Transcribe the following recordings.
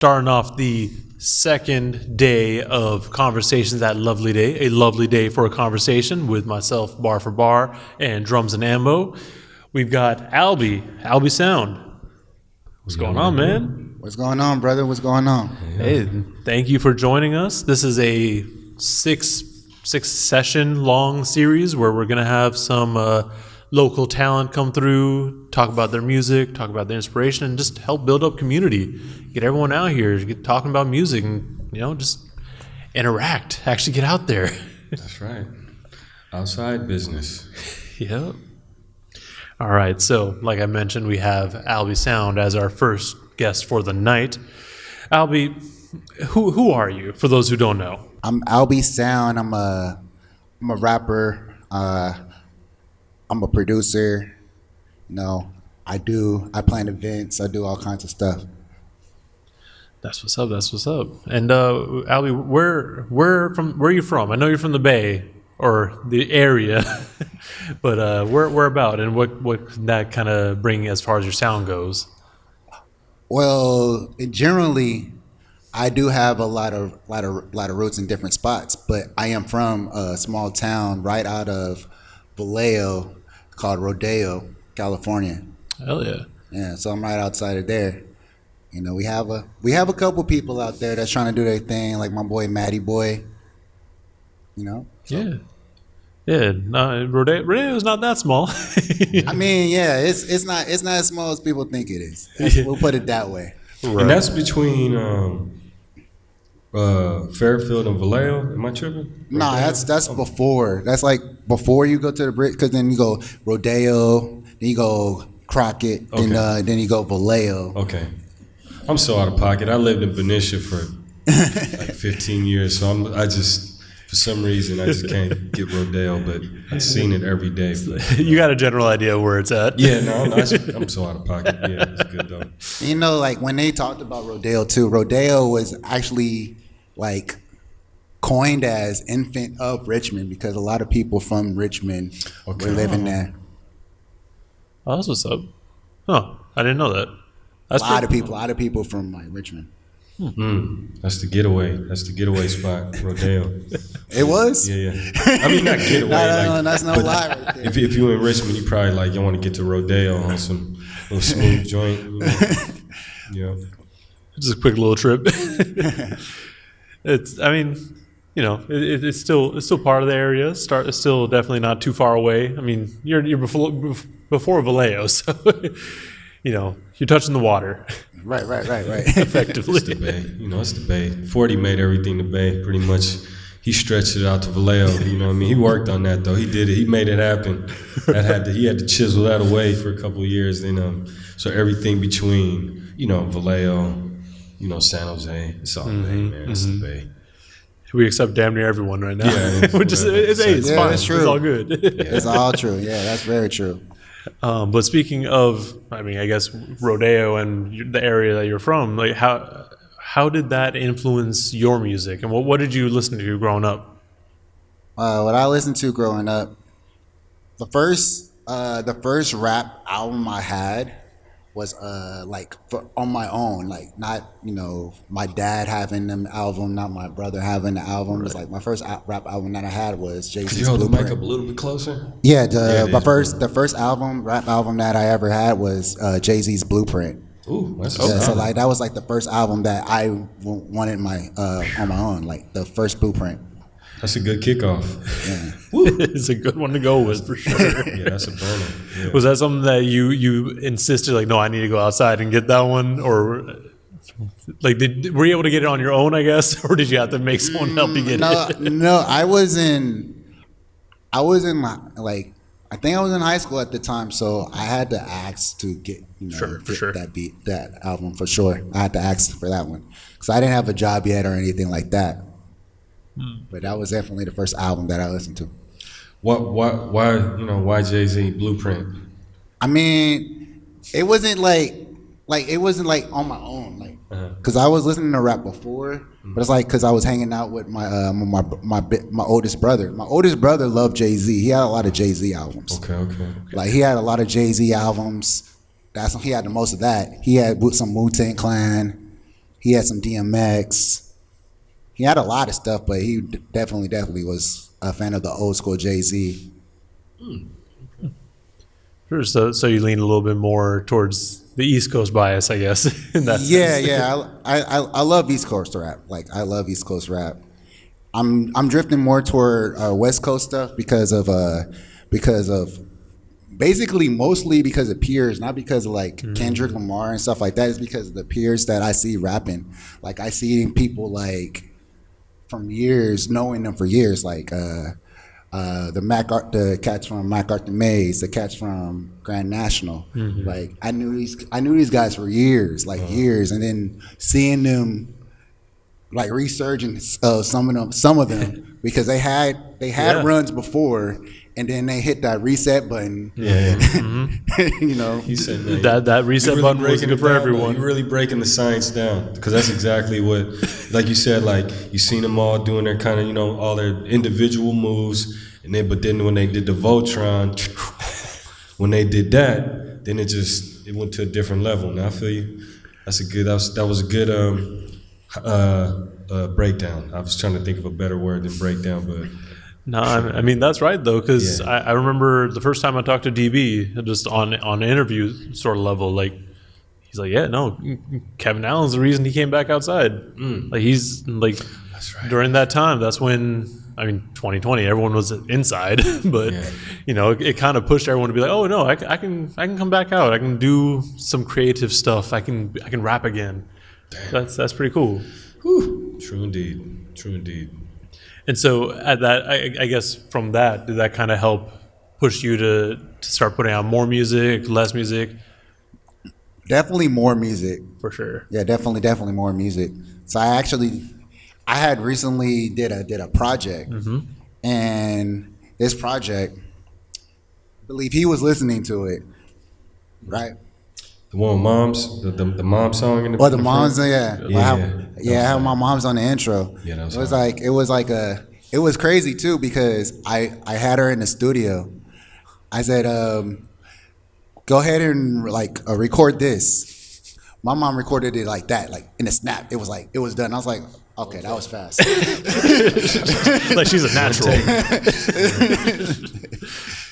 Starting off the second day of Conversations That Lovely Day, a lovely day for a conversation with myself, Bar for Bar, and Drums and Ambo. We've got AlbySound. What's going on, man? What's going on, brother? What's going on? Hey, thank you for joining us. This is a six session long series where we're going to have some local talent come through, talk about their music, talk about their inspiration, and just help build up community. Get everyone out here, get talking about music, and just interact. Actually, get out there. That's right. Outside business. Yep. All right. So, like I mentioned, we have AlbySound as our first guest for the night. Alby, who are you? For those who don't know, I'm AlbySound. I'm a rapper. I'm a producer. I plan events. I do all kinds of stuff. That's what's up. And Alby, where are you from? I know you're from the Bay or the area, but where about, and what can that kind of bring as far as your sound goes? Well, generally, I do have a lot of roots in different spots, but I am from a small town right out of Vallejo called Rodeo, California. Hell yeah. Yeah, so I'm right outside of there. We have a couple people out there that's trying to do their thing, like my boy Matty Boy. So. Yeah. No, Rodeo's not that small. I mean, yeah, it's not as small as people think it is. We'll put it that way. Right. And that's between Fairfield and Vallejo. Am I tripping? No, that's before. That's like before you go to the bridge, because then you go Rodeo, then you go Crockett, okay. then you go Vallejo. Okay. I'm so out of pocket. I lived in Benicia for like 15 years, so for some reason, I just can't get Rodeo, but I've seen it every day. You got a general idea of where it's at. Yeah, no, I'm so out of pocket. Yeah, it's good though. Like when they talked about Rodeo too, Rodeo was actually like coined as infant of Richmond because a lot of people from Richmond were living there. Oh, that's what's up. Huh, I didn't know that. That's a lot of people from like Richmond. That's the getaway spot, Rodeo. It was? Yeah. I mean, not getaway. No, that's no lie right there. If you in Richmond, you probably you want to get to Rodeo on some smooth joint. Yeah. Just a quick little trip. It's still part of the area. It's still definitely not too far away. I mean, you're before Vallejo, so you're touching the water. Right. Effectively. It's the Bay. It's the Bay. 40 made everything the Bay, pretty much. He stretched it out to Vallejo. He worked on that though. He did it. He made it happen. He had to chisel that away for a couple of years. So everything between, Vallejo, San Jose, it's all Bay, man. It's the Bay. We accept damn near everyone right now. Yeah, it's fine. It's true. It's all good. It's all true. Yeah, that's very true. But speaking of, I guess Rodeo and the area that you're from, like how did that influence your music, and what did you listen to growing up? What I listened to growing up, the first rap album I had was on my own, like not my dad having them album, not my brother having the album. Right. It was like my first rap album that I had was Jay-Z's Could you hold Blueprint. the mic up a little bit closer? Yeah, the first rap album that I ever had was Jay-Z's Blueprint. Ooh, that's so that was like the first album that I wanted on my own, like the first Blueprint. That's a good kickoff. Yeah. It's a good one to go with for sure. Yeah, that's a burner. Yeah. Was that something that you insisted, like, no, I need to go outside and get that one, or like were you able to get it on your own, I guess, or did you have to make someone help you get it? No, I was in like, I think I was in high school at the time, so I had to ask to get that album for sure. I had to ask for that one because I didn't have a job yet or anything like that. But that was definitely the first album that I listened to. Why Jay-Z Blueprint? I mean, it wasn't like it wasn't like on my own, like because I was listening to rap before, but it's like because I was hanging out with my oldest brother. My oldest brother loved Jay-Z. He had a lot of Jay-Z albums. Okay. Like he had a lot of Jay-Z albums. He had the most of that. He had some Wu-Tang Clan. He had some DMX. He had a lot of stuff, but he definitely was a fan of the old school Jay-Z. Sure. So you lean a little bit more towards the East Coast bias, I guess. In that sense. Yeah. I love East Coast rap. Like I love East Coast rap. I'm drifting more toward West Coast stuff because of basically mostly because of peers, not because of like Kendrick Lamar and stuff like that. It's because of the peers that I see rapping. Like I see people like from years, knowing them for years, like the cats from MacArthur Maze, the cats from Grand National. Like I knew these guys for years, years, and then seeing them like resurgence of some of them because they had runs before. And then they hit that reset button. Yeah. You know, He said that reset really button was good for everyone. You're really breaking the science down because that's exactly what, like you said, like you seen them all doing their kind of, all their individual moves, but then when they did the Voltron, when they did that, then it went to a different level. Now I feel you. That was a good breakdown. I was trying to think of a better word than breakdown, but. No, I mean that's right though, because I remember the first time I talked to DB, just on an interview sort of level, like he's like, yeah, no, Kevin Allen's the reason he came back outside. Like he's like, that's right. During that time, that's when 2020, everyone was inside, but it kind of pushed everyone to be like, oh no, I can come back out, I can do some creative stuff, I can rap again. Damn. That's pretty cool. Whew. True indeed. And so at that, I guess from that, did that kind of help push you to start putting out more music, less music? Definitely more music. For sure. Yeah, definitely more music. So I had recently did a project, and this project, I believe he was listening to it, right? The one with moms, the mom song in the. Or the moms, yeah. I had my mom's on the intro. Yeah, that was it was crazy too because I had her in the studio. I said, go ahead and record this. My mom recorded it like that, like in a snap. It was done. I was like, okay, that was fast. Like she's a natural.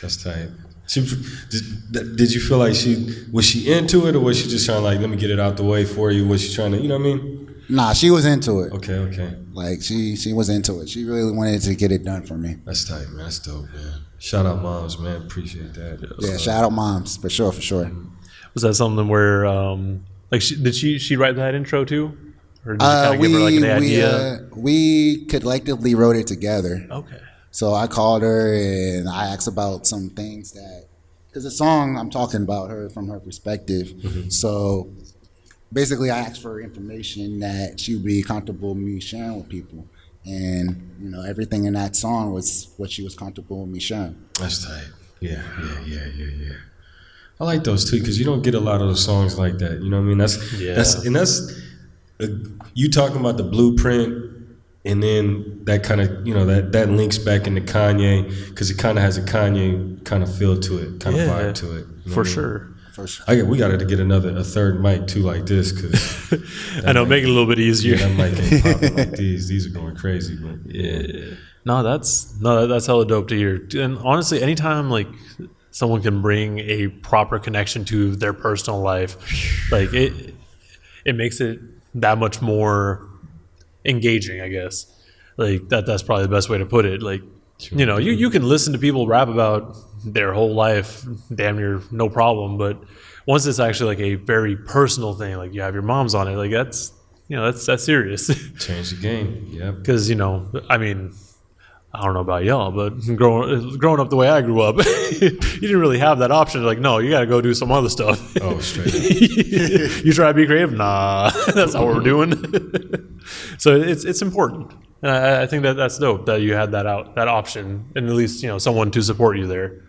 That's tight. Did you feel like was she into it, or was she just trying to let me get it out the way for you? Was she trying to, you know what I mean? Nah, she was into it. Okay. Like she was into it. She really wanted to get it done for me. That's tight, man. That's dope, man. Shout out moms, man. Appreciate that. Yeah, shout out moms for sure. Was that something where did she write that intro too? Or did you kind of give her an idea? We collectively wrote it together. Okay. So I called her and I asked about some things because the song I'm talking about her from her perspective. So basically I asked for information that she would be comfortable with me sharing with people. And, everything in that song was what she was comfortable with me sharing. That's tight. Yeah. I like those too because you don't get a lot of those songs like that. You know what I mean? That's you talking about the blueprint. And then that kind of, that links back into Kanye because it kind of has a Kanye kind of feel to it, kind of vibe to it. For sure. We got to get a third mic too like this because I know, make it a little bit easier. Yeah, that mic ain't popping like these. These are going crazy, but that's hella dope to hear. And honestly, anytime someone can bring a proper connection to their personal life, it makes it that much more engaging, I guess. That's probably the best way to put it. You can listen to people rap about their whole life damn near no problem, but once it's actually a very personal thing, you have your mom's on it, that's serious. Change the game. Yeah. Because I don't know about y'all, but growing up the way I grew up, you didn't really have that option. No, you got to go do some other stuff. Oh, straight up. You try to be creative? Nah, that's not what we're doing. So it's important. And I think that's dope that you had that option, and at least someone to support you there.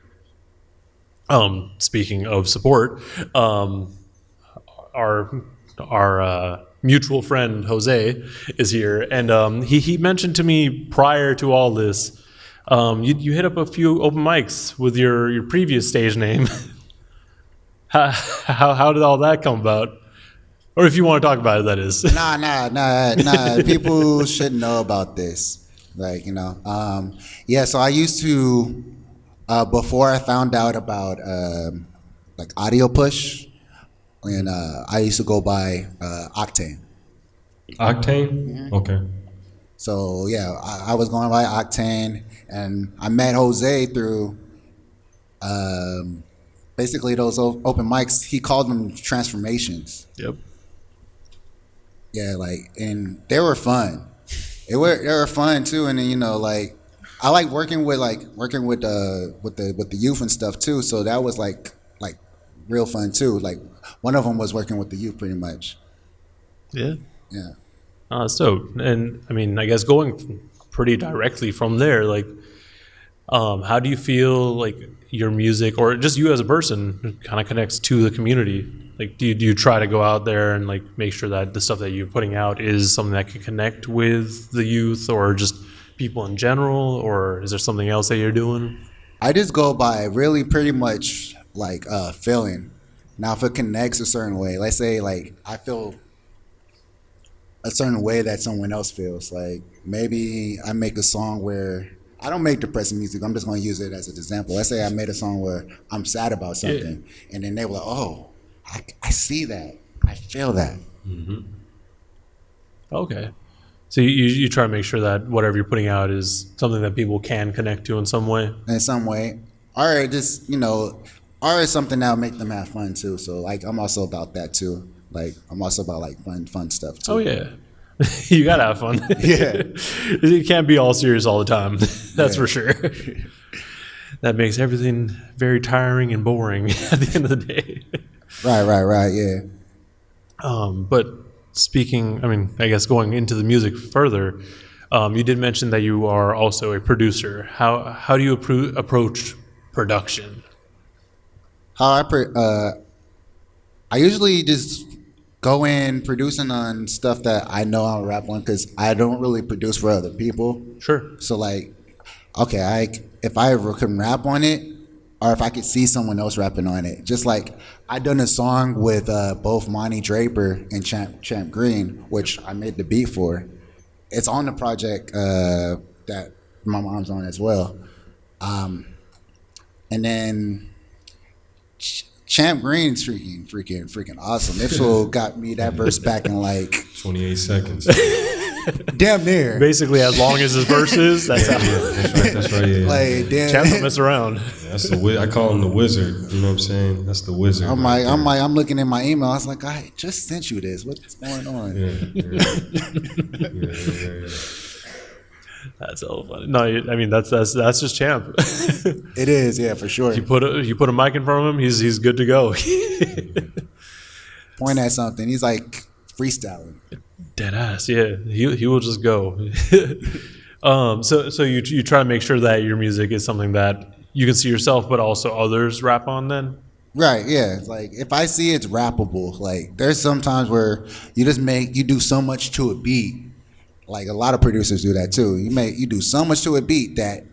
Speaking of support, our mutual friend Jose is here, and he mentioned to me prior to all this, you hit up a few open mics with your previous stage name. How did all that come about? Or if you want to talk about it, that is. Nah. People should know about this. Like, yeah. So I used to, before I found out about like Audio Push, and I used to go by Octane. Octane? Okay. So yeah, I was going by Octane, and I met Jose through basically those open mics. He called them transformations. Yep. Yeah, like, and they were fun. They were fun too, and then like I like working with the youth and stuff too. So that was like real fun too. Like one of them was working with the youth pretty much. Yeah. Yeah. Oh, that's dope. And I mean, I guess going pretty directly from there, like, how do you feel like your music or just you as a person kind of connects to the community? Like, do you try to go out there and like make sure that the stuff that you're putting out is something that can connect with the youth or just people in general, or is there something else that you're doing? I just go by really pretty much like feeling. Now, if it connects a certain way, let's say like I feel a certain way that someone else feels. Like maybe I make a song where I don't make depressing music. I'm just going to use it as an example. Let's say I made a song where I'm sad about something, and then they were like, "Oh, I see that. I feel that." Mm-hmm. Okay. So you try to make sure that whatever you're putting out is something that people can connect to in some way? In some way. Or just, or it's something that'll make them have fun too. So like I'm also about that too. Like I'm also about like fun stuff too. Oh yeah. You gotta have fun. Yeah. You can't be all serious all the time. That's for sure. That makes everything very tiring and boring at the end of the day. Right, yeah. But speaking, I mean, I guess going into the music further, you did mention that you are also a producer. How do you approach production? I usually just go in producing on stuff that I know I'll rap on because I don't really produce for other people. Sure. So like, okay, if I ever can rap on it, or if I could see someone else rapping on it. Just like I done a song with both Monty Draper and Champ Green, which I made the beat for. It's on the project that my mom's on as well. And then Champ Green's freaking awesome. This fool got me that verse back in like 28 seconds. Damn near. Basically, as long as his verse is, that's how. That's right. Yeah. Like, damn. Champ don't mess around. Yeah, that's I call him the wizard. You know what I'm saying? That's the wizard. I'm looking in my email. I was like, I just sent you this. What's going on? Yeah. That's so funny. No, I mean that's just Champ. It is, yeah, for sure. You put a mic in front of him, he's good to go. Point at something. He's like freestyling. Dead ass, yeah. He will just go. So you try to make sure that your music is something that you can see yourself, but also others rap on. Then, right? Yeah. It's like if I see it's rappable. Like there's some times where you do so much to a beat. Like a lot of producers do that too. You do so much to a beat that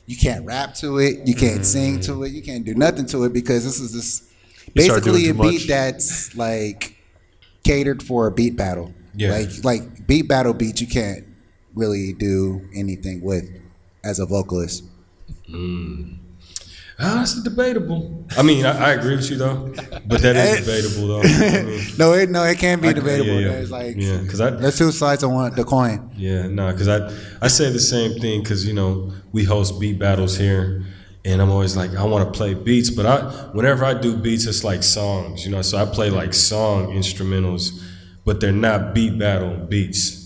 you can't rap to it, you can't sing to it, you can't do nothing to it because this is basically a beat that's like catered for a beat battle. Yeah. Like beat battle beats you can't really do anything with as a vocalist. That's debatable. I mean, I agree with you though, but that is debatable though. I mean, no, it can't be debatable. Yeah. It's like because there's two sides of the coin. Yeah, because I say the same thing because we host beat battles here, and I'm always like I want to play beats, but whenever I do beats, it's like songs, so I play like song instrumentals, but they're not beat battle beats.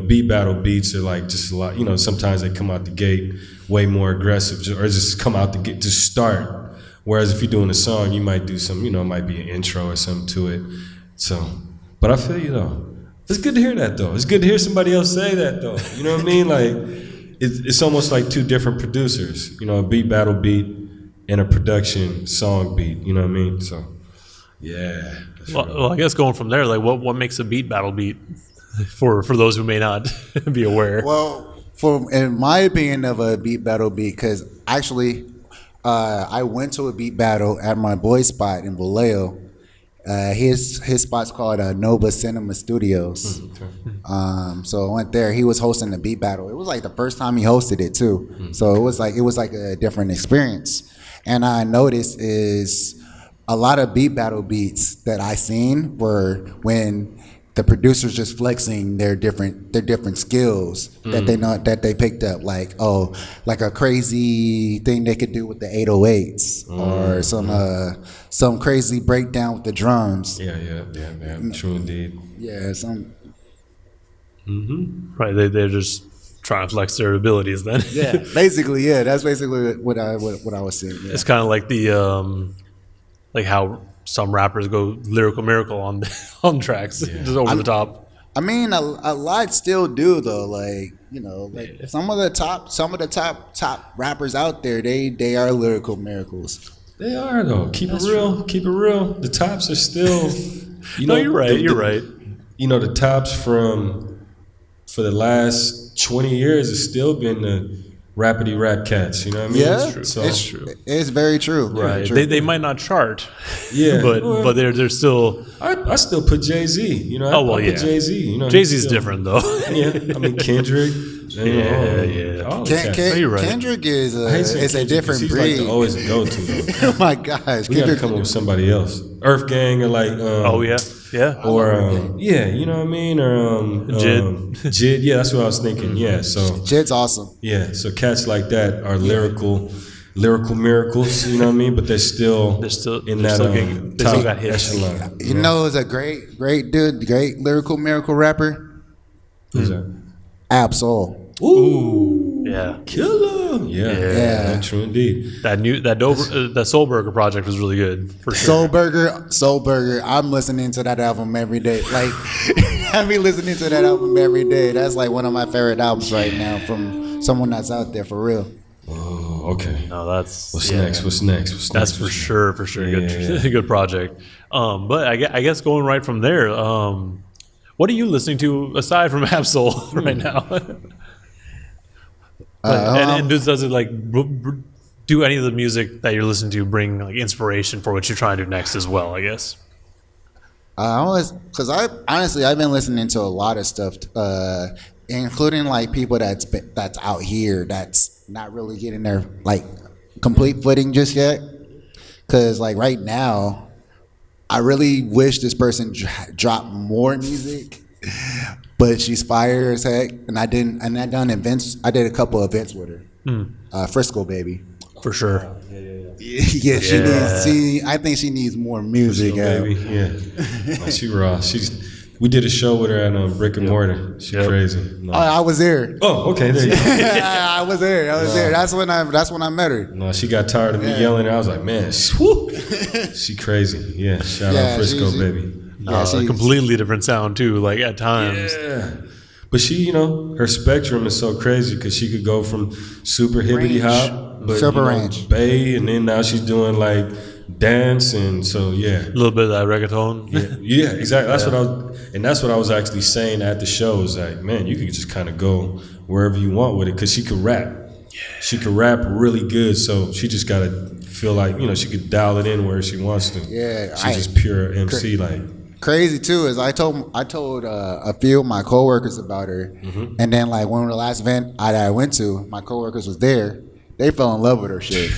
Beat battle beats are like just a lot. Sometimes they come out the gate way more aggressive, or just come out the gate to start. Whereas if you're doing a song, you might do some, it might be an intro or something to it. So, but I feel you though. It's good to hear that though. It's good to hear somebody else say that though. You know what I mean? Like, it's almost like two different producers. A beat battle beat and a production song beat. You know what I mean? So, yeah. Well, I guess going from there, like, what makes a beat battle beat? For those who may not be aware. Well, in my opinion of a beat battle beat, because actually I went to a beat battle at my boy spot in Rodeo, His spot's called Nova Cinema Studios. So I went there. He was hosting the beat battle. It was like the first time he hosted it too. So it was like a different experience. And I noticed is a lot of beat battle beats that I seen were when the producers just flexing their different skills that they know that they picked up, like a crazy thing they could do with the 808s or some crazy breakdown with the drums. Yeah. True indeed. Yeah, some. Right, they're just trying to flex their abilities. Then Basically, that's basically what I was seeing. Yeah. it's kind of like the like how some rappers go lyrical miracle on tracks, just over the top. I mean, a lot still do though. Like some of the top rappers out there, they are lyrical miracles. They are though. Keep it real. The tops are still. No, you're right. You're right. You know, the tops for the last 20 years has still been the rapidy rap cats. You know what I mean? Yeah, it's true. So, it's true. It's very true. Right. Very true. They might not chart. Yeah, but they're still. I still put Jay-Z. You know, I put Jay-Z. You know, Jay-Z's different though. Yeah, I mean Kendrick. Yeah. All the cats. You're right. Kendrick is a different he's breed. like the always a go-to though. Oh my gosh, We gotta come up with somebody else. Earth Gang or like. Or you know what I mean, or Jid. Yeah, that's what I was thinking. Yeah, so Jid's awesome. Yeah, so cats like that are lyrical miracles. You know what I mean, but they're still in that they top still got hits. echelon. You know, is a great dude, great lyrical miracle rapper. Who's that? Absol. Ooh, yeah, killer. Yeah, true indeed. That Soul Burger project was really good for sure. Soul Burger. I'm listening to that album every day. Like, I be listening to that album every day. That's like one of my favorite albums right now from someone that's out there for real. Oh, okay. No, that's what's next. That's for sure. Good project. But I guess going right from there. What are you listening to aside from Absol right now? And does it like do any of the music that you're listening to bring like inspiration for what you're trying to do next as well? I guess. Because I've been listening to a lot of stuff, including like people that's out here that's not really getting their like complete footing just yet. Because like right now, I really wish this person dropped more music. But she's fire as heck, and I did a couple events with her. Frisco baby, for sure. I think she needs more music. Frisco baby, yeah. She raw. We did a show with her at Brick and Mortar. She's crazy. No. I was there. Oh, okay, there you go. I was there. That's when I met her. No, she got tired of me yelling. I was like, man, swoop. She crazy. Yeah, shout out Frisco baby. A completely different sound too, like at times. Yeah. But she, you know, her spectrum is so crazy because she could go from super hippity hop, but super range, Bay, and then now she's doing like dance, and so a little bit of that reggaeton. Yeah, exactly. That's what I was actually saying at the show. Is like, man, you could just kind of go wherever you want with it because she could rap. She could rap really good, so she just gotta feel like she could dial it in where she wants to. Yeah, she's just pure MC like. Crazy too is I told a few of my coworkers about her, and then like one of the last event I went to, my coworkers was there. They fell in love with her shit.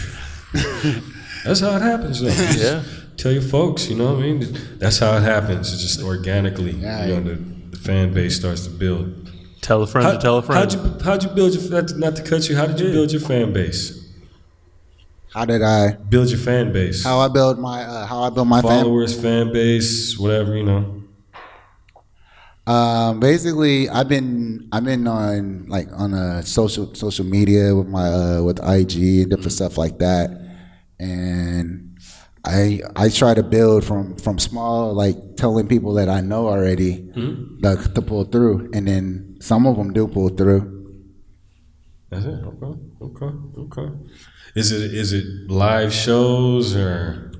That's how it happens, though. Yeah. Tell your folks, you know what I mean. That's how it happens. It's just organically, the fan base starts to build. Tell a friend to tell a friend. How'd you build your? Not to cut you. How did you build your fan base? How did I build your fan base? How I build my followers, fan base, whatever Basically, I've been on social media with my with IG and different stuff like that, and I try to build from small, like telling people that I know already to pull through, and then some of them do pull through. That's it. Okay. Is it live shows or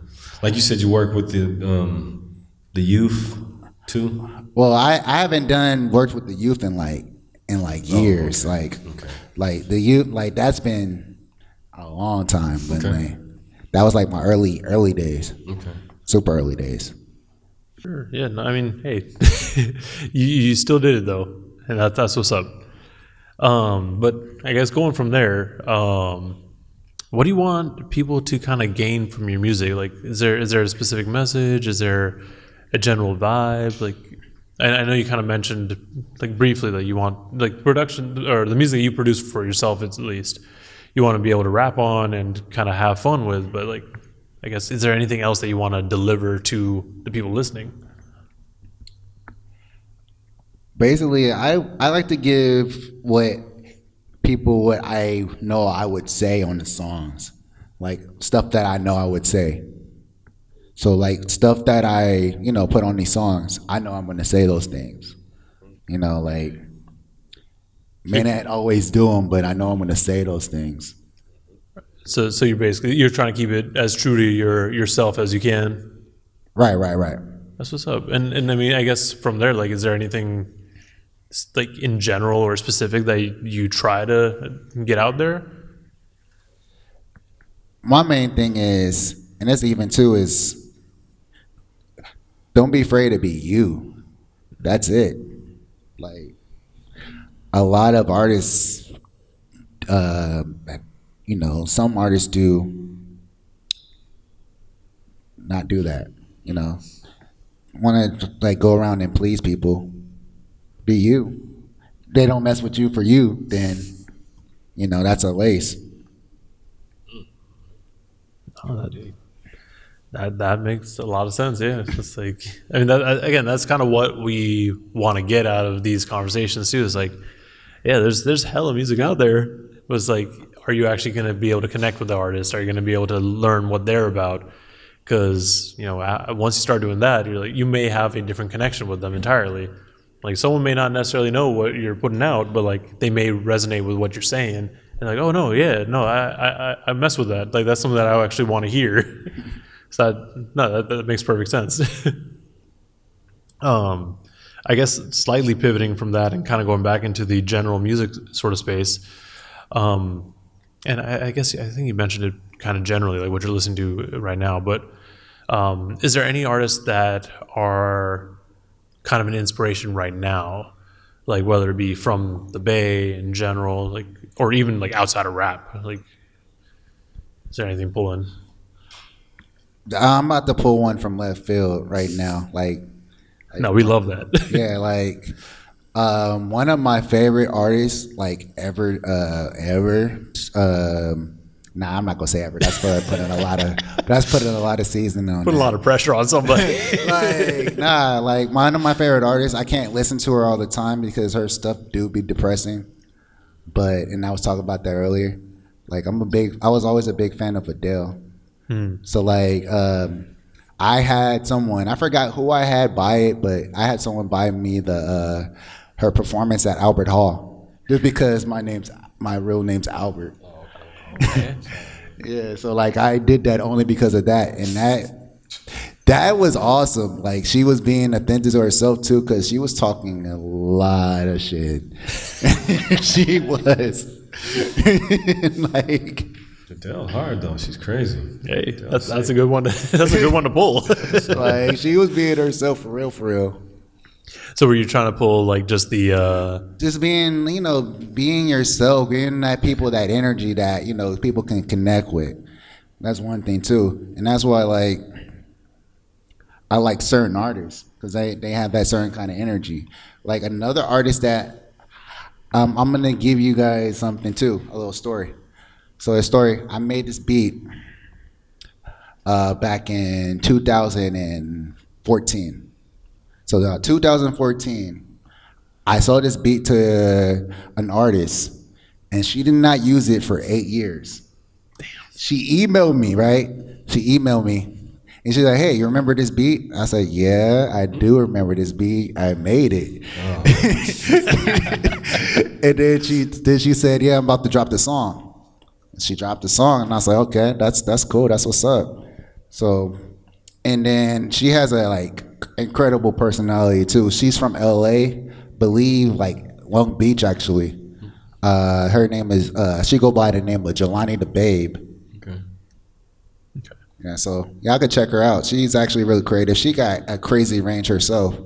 like you said you work with the youth too? Well, I haven't worked with the youth in years. Okay. Like the youth, like that's been a long time. But that was like my early days. Okay. Super early days. Sure. Yeah, no, I mean, hey, you still did it though, and that's what's up. But I guess going from there, what do you want people to kind of gain from your music? Like, is there a specific message? Is there a general vibe? Like, I know you kind of mentioned like briefly that you want like production or the music you produce for yourself at least. You want to be able to rap on and kind of have fun with, but like, I guess, is there anything else that you want to deliver to the people listening? Basically, I like to give what I know I would say on the songs, like stuff that I know I would say. So like stuff that I put on these songs, I know I'm gonna say those things. Like may not always do them, but I know I'm gonna say those things. So you're trying to keep it as true to yourself as you can. Right. That's what's up. And I mean, I guess from there, like, is there anything like in general or specific that you try to get out there? My main thing is, and that's even too, is don't be afraid to be you. That's it. Like a lot of artists, some artists do not do that. Want to like go around and please people. Be you. They don't mess with you for you, then that's a lace. Oh, that makes a lot of sense. Yeah, it's just like, I mean, again, that's kind of what we want to get out of these conversations too. Is like, yeah, there's hella music out there. But it's like, are you actually going to be able to connect with the artist? Are you going to be able to learn what they're about? Because once you start doing that, you're like, you may have a different connection with them entirely. Like someone may not necessarily know what you're putting out, but like they may resonate with what you're saying, and like, oh no, yeah, no, I mess with that. Like that's something that I actually want to hear. So that makes perfect sense. I guess slightly pivoting from that and kind of going back into the general music sort of space. And I guess I think you mentioned it kind of generally, like what you're listening to right now. But is there any artists that are kind of an inspiration right now, like whether it be from the Bay in general, like or even like outside of rap? Like, is there anything pulling? I'm about to pull one from left field right now. No, we love that. Yeah, like one of my favorite artists, like ever. Nah, I'm not gonna say ever. That's putting a lot of seasoning on. Put a lot of pressure on somebody. like one of my favorite artists. I can't listen to her all the time because her stuff do be depressing. And I was talking about that earlier. Like I was always a big fan of Adele. So like I had someone, I forgot who I had buy it, but I had someone buy me her performance at Albert Hall just because my real name's Albert. Okay. Yeah, so like I did that only because of that, and that was awesome. Like she was being authentic to herself too, because she was talking a lot of shit. She was like. Adele hard though. She's crazy. Hey, that's a good one. That's a good one to pull. Like she was being herself for real. So were you trying to pull like just the just being being yourself, giving that people that energy that people can connect with. That's one thing too, and that's why I like certain artists because they have that certain kind of energy. Like another artist that I'm gonna give you guys something too, a little story. So a story, I made this beat back in 2014. So 2014, I sold this beat to an artist, and she did not use it for 8 years. Damn. She emailed me, right? And she's like, hey, you remember this beat? I said, yeah, I do remember this beat. I made it. Oh. And then she said, yeah, I'm about to drop the song. She dropped the song, and I was like, okay, that's cool. That's what's up. So, and then she has a incredible personality too. She's from LA, believe Long Beach actually. Her name is she go by the name of Jelani the Babe. Okay. Yeah, so y'all could check her out. She's actually really creative. She got a crazy range herself.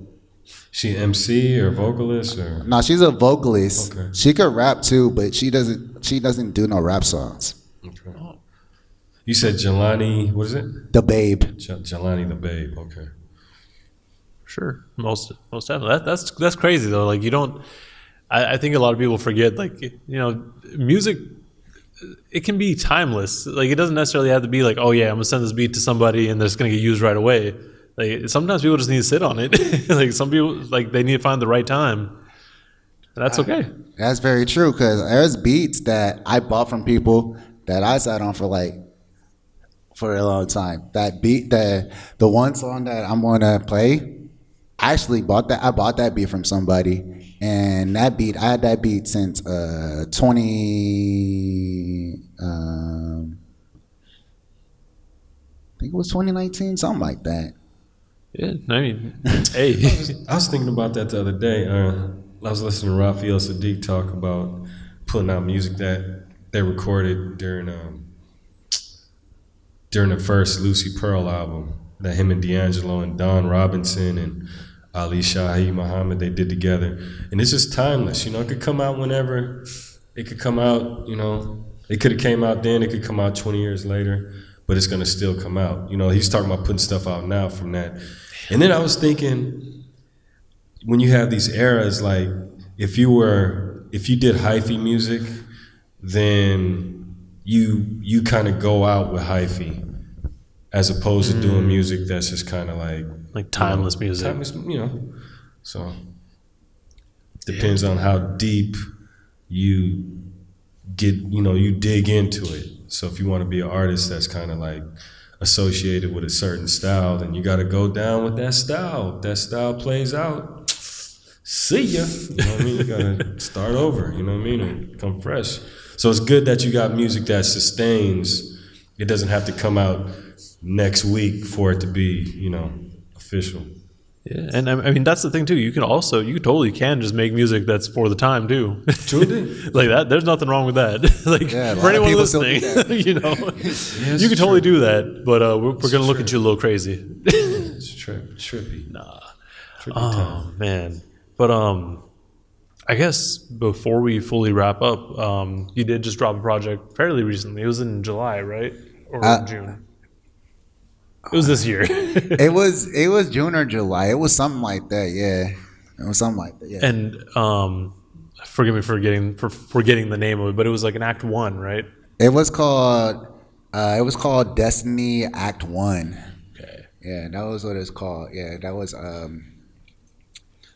She MC or vocalist or? No, she's a vocalist. Okay. She could rap too, but she doesn't do no rap songs. Okay. You said Jelani, what is it? The Babe. Jelani the Babe. Okay. Sure, most definitely. That's crazy though. Like you don't. I think a lot of people forget. Like music. It can be timeless. Like it doesn't necessarily have to be like, oh yeah, I'm gonna send this beat to somebody and it's gonna get used right away. Like sometimes people just need to sit on it. Like some people, like they need to find the right time. And that's okay. That's very true, because there's beats that I bought from people that I sat on for a long time. That beat, the one song that I'm gonna play, I actually bought that. I bought that beat from somebody, and that beat, I had that beat since 20. I think it was 2019, something like that. Yeah, I mean, hey. I was thinking about that the other day. I was listening to Raphael Sadiq talk about putting out music that they recorded during the first Lucy Pearl album that him and D'Angelo and Don Robinson and Ali Shahi Muhammad, they did together. And it's just timeless, it could come out whenever. It could come out, it could have came out then, it could come out 20 years later, but it's gonna still come out. He's talking about putting stuff out now from that. And then I was thinking, when you have these eras, like if you did hyphy music, then you kind of go out with hyphy, as opposed to doing music that's just kind of like timeless music. Timeless, so depends on how deep you get, you dig into it. So if you want to be an artist that's kind of like associated with a certain style, then you got to go down with that style. If that style plays out, see ya. You know what I mean? You got to start over, and come fresh. So it's good that you got music that sustains. It doesn't have to come out next week for it to be, official. Yeah, and I mean that's the thing too. You totally can just make music that's for the time too. Truly, like that. There's nothing wrong with that. Like for anyone listening, you can totally do that. But we're gonna look at you a little crazy. It's trippy. Nah. Trippy time. Man. But I guess before we fully wrap up, you did just drop a project fairly recently. It was in July, right, or June? It was this year. It was June or July. It was something like that. Yeah, it was something like that. Yeah. And forgive me for forgetting the name of it, but it was like an Act 1, right? It was called Destiny Act 1. Okay. Yeah, that was what it's called. Yeah, that was. And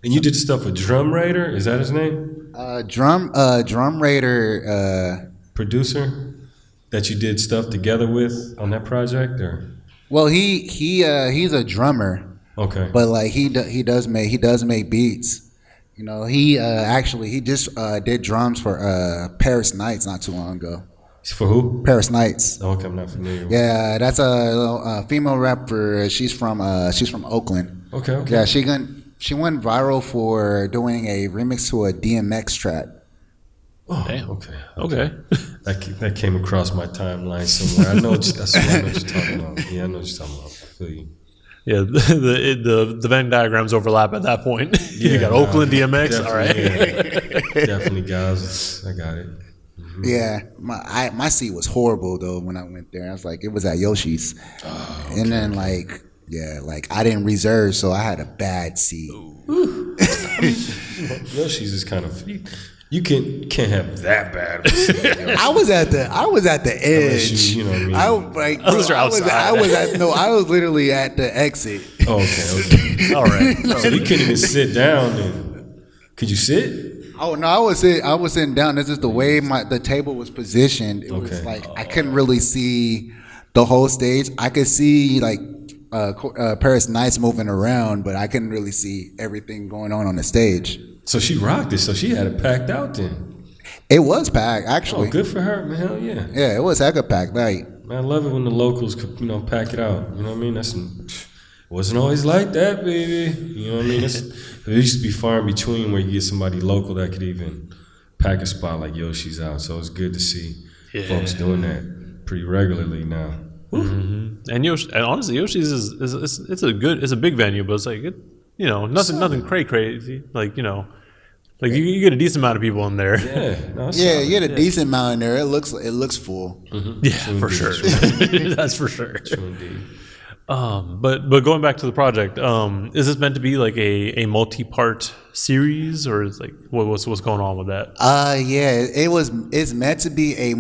you did stuff with Drum Raider. Is that his name? Drum Raider. Producer that you did stuff together with on that project, or? Well, he's a drummer. Okay. But like he does make beats. He just did drums for Paris Nights not too long ago. For who? Paris Nights. Okay, I'm not familiar. Yeah, that's a female rapper. She's from Oakland. Okay. Yeah, she went viral for doing a remix to a DMX track. Oh, damn. Okay. That came across my timeline somewhere. I know that's what I know what you're talking about. Yeah, I know what you're talking about. I feel you. Yeah, the Venn diagrams overlap at that point. Yeah, you got Oakland DMX. All right. Yeah. Definitely, guys. I got it. Mm-hmm. Yeah, my seat was horrible though when I went there. I was like, it was at Yoshi's, and then I didn't reserve, so I had a bad seat. Yoshi's is kind of. You can't have that bad. I was at the edge. You know what I mean? I was literally at the exit. Oh, okay. All right. So you couldn't even sit down. Then could you sit? Oh no, I was sitting down. This is the way the table was positioned. It was like I couldn't really see the whole stage. I could see Paris Nights moving around, but I couldn't really see everything going on the stage. So she rocked it. So she had it packed out then. It was packed, actually. Oh, good for her, man. Hell yeah. Yeah, it was hecka packed. Like, man, I love it when the locals could, pack it out. You know what I mean? It wasn't always like that, baby. You know what I mean? It used to be far in between where you get somebody local that could even pack a spot like Yoshi's out. So it's good to see folks doing that pretty regularly now. And honestly, Yoshi's is it's a big venue, but it's like nothing crazy. Like like you get a decent amount of people in there. Yeah, you get a decent amount in there. It looks full. Yeah, for sure. That's for sure. True indeed. But going back to the project, is this meant to be like a multi-part series, or is like what's going on with that? Yeah, it's meant to be a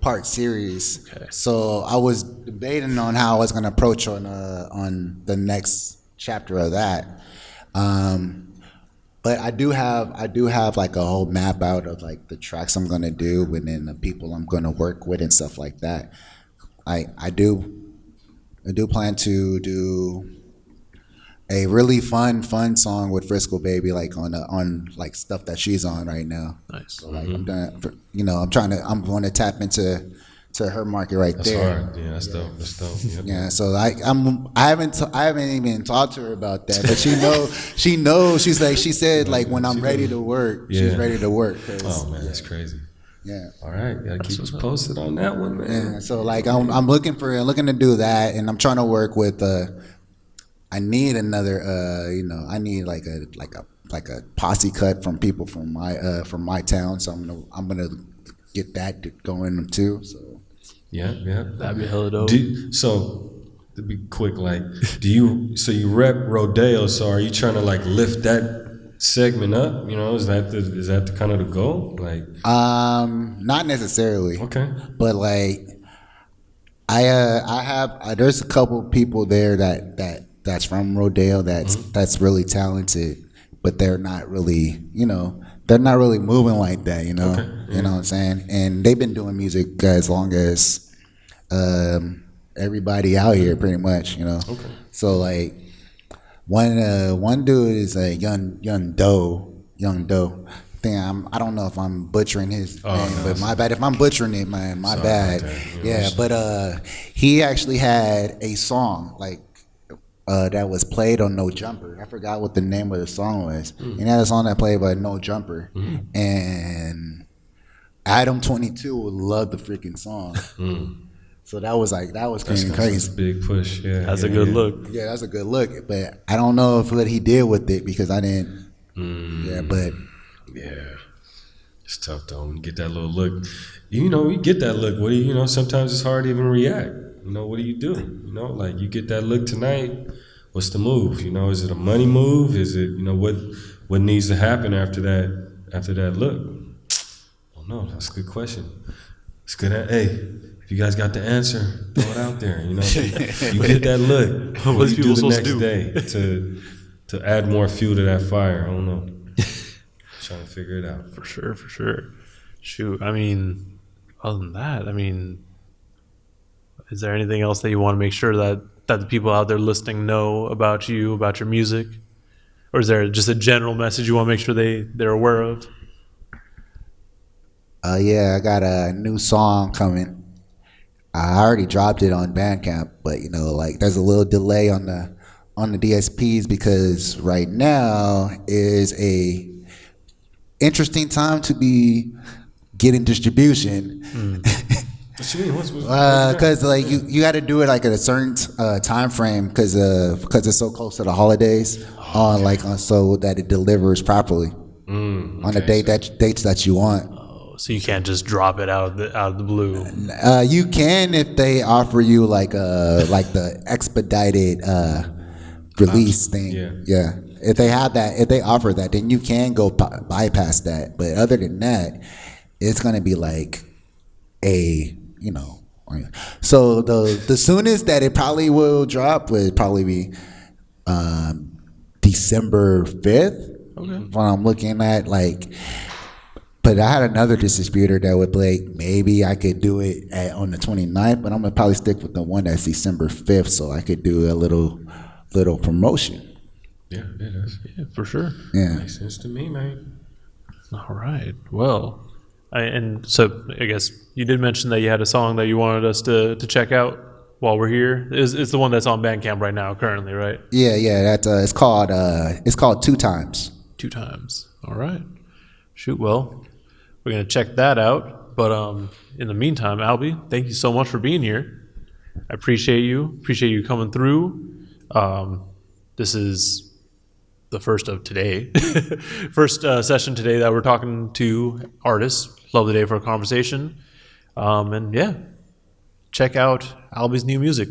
part series. Okay. So I was debating on how I was gonna approach on the next chapter of that. But I do have like a whole map out of like the tracks I'm gonna do and then the people I'm gonna work with and stuff like that. I do plan to do a really fun song with Frisco Baby, like on like stuff that she's on right now. Nice. So like I'm going to tap into her market right That's there. hard. Yeah, that's dope. That's dope. Yep. Yeah, so I haven't even talked to her about that, but she knows. She said like when I'm ready to work, she's ready to work. Oh man, that's crazy. Yeah. All right, gotta keep us posted on that one, man. Yeah. So like I'm looking to do that, and I'm trying to work with. I need another. I need like a posse cut from people from my town. So I'm gonna get that going too. So. Yeah. That'd be hella dope. So to be quick, like, you rep Rodeo? So are you trying to like lift that segment up? Is that the kind of the goal? Like, not necessarily. Okay. But like, I have there's a couple people there that's from Rodeo that's really talented, but they're not really moving like that. You know what I'm saying? And they've been doing music as long as everybody out here, pretty much. Okay. So like, one dude is a young Doe. I don't know if I'm butchering his name, but my bad. If I'm butchering it, man, my bad. Yeah, but he actually had a song like that was played on No Jumper. I forgot what the name of the song was. And he had a song that played by No Jumper, and Adam 22 would love the freaking song. So that was kind of crazy. That's a big push. Yeah, That's a good look. Yeah, that's a good look. But I don't know what he did with it because I didn't. Yeah, but. Yeah, it's tough though. When you get that little look, you get that look. What do you? Sometimes it's hard to even react. What do you do? Like you get that look tonight. What's the move? Is it a money move? Is it what needs to happen after that look? I don't know. That's a good question. It's good. Hey, if you guys got the answer, throw it out there. You get that look. What do you do the next day to add more fuel to that fire? I don't know. Trying to figure it out. For sure. Shoot, I mean, other than that, is there anything else that you want to make sure that the people out there listening know about you, about your music? Or is there just a general message you want to make sure they're aware of? Yeah, I got a new song coming. I already dropped it on Bandcamp, but there's a little delay on the DSPs because right now is a interesting time to be getting distribution. What you mean? Because like you got to do it like at a certain time frame because it's so close to the holidays so that it delivers properly on the dates that you want. So you can't just drop it out of the blue. You can if they offer you like the expedited release thing. Yeah. If they have that, if they offer that, then you can go bypass that. But other than that, it's gonna be like So the soonest that it probably will drop would probably be December 5th. Okay. What I'm looking at, but I had another distributor that would be like, maybe I could do it on the 29th, but I'm gonna probably stick with the one that's December 5th, so I could do a little promotion. Yeah, it does. Yeah, for sure. Yeah. Makes sense to me, man. All right. Well, so I guess you did mention that you had a song that you wanted us to check out while we're here. It's the one that's on Bandcamp right now, currently, right? Yeah. That's it's called 2 Times. 2 Times. All right. Shoot. Well, we're gonna check that out. But in the meantime, Alby, thank you so much for being here. I appreciate you. Appreciate you coming through. This is the first of today. First session today that we're talking to artists. Lovely day for a conversation. And yeah, check out Alby's new music.